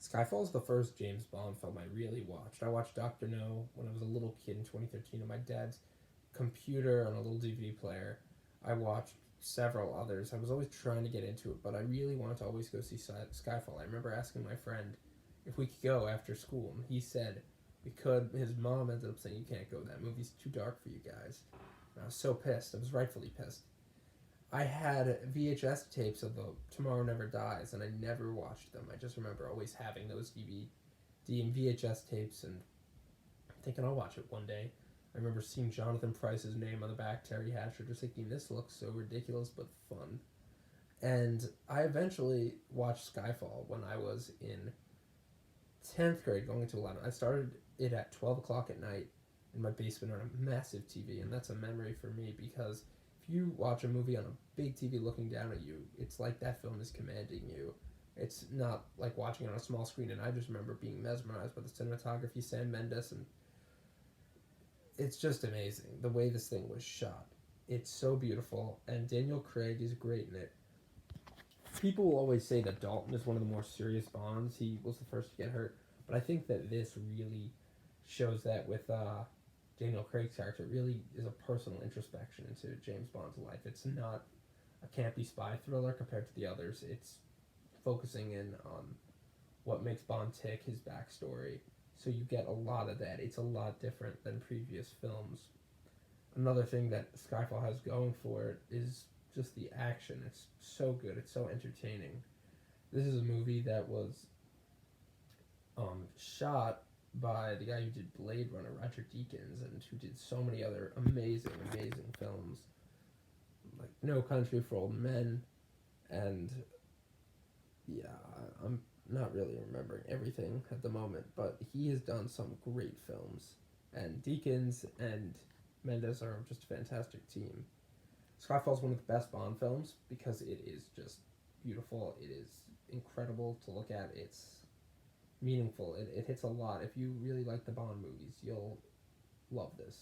Skyfall is the first James Bond film I really watched. I watched Doctor No when I was a little kid in 2013 on my dad's computer on a little DVD player. I watched several others. I was always trying to get into it, but I really wanted to always go see Skyfall. I remember asking my friend if we could go after school, and he said we could. His mom ended up saying, "You can't go. That movie's too dark for you guys." And I was so pissed. I was rightfully pissed. I had VHS tapes of the Tomorrow Never Dies, and I never watched them. I just remember always having those DVD and VHS tapes and thinking I'll watch it one day. I remember seeing Jonathan Pryce's name on the back, Terry Hatcher, just thinking this looks so ridiculous but fun. And I eventually watched Skyfall when I was in 10th grade, going into 11th. I started it at 12 o'clock at night in my basement on a massive TV, and that's a memory for me because if you watch a movie on a big TV looking down at you, it's like that film is commanding you. It's not like watching it on a small screen, and I just remember being mesmerized by the cinematography, Sam Mendes, and it's just amazing the way this thing was shot. It's so beautiful, and Daniel Craig is great in it. People will always say that Dalton is one of the more serious Bonds. He was the first to get hurt, but I think that this really shows that with Daniel Craig's character. It really is a personal introspection into James Bond's life. It's not a campy spy thriller compared to the others. It's focusing in on what makes Bond tick, his backstory. So you get a lot of that. It's a lot different than previous films. Another thing that Skyfall has going for it is just the action. It's so good. It's so entertaining. This is a movie that was shot by the guy who did Blade Runner, Roger Deakins, and who did so many other amazing, amazing films, like No Country for Old Men, and yeah, I'm not really remembering everything at the moment, but he has done some great films, and Deakins and Mendes are just a fantastic team. Skyfall is one of the best Bond films because it is just beautiful. It is incredible to look at. It's meaningful. It hits a lot. If you really like the Bond movies, you'll love this.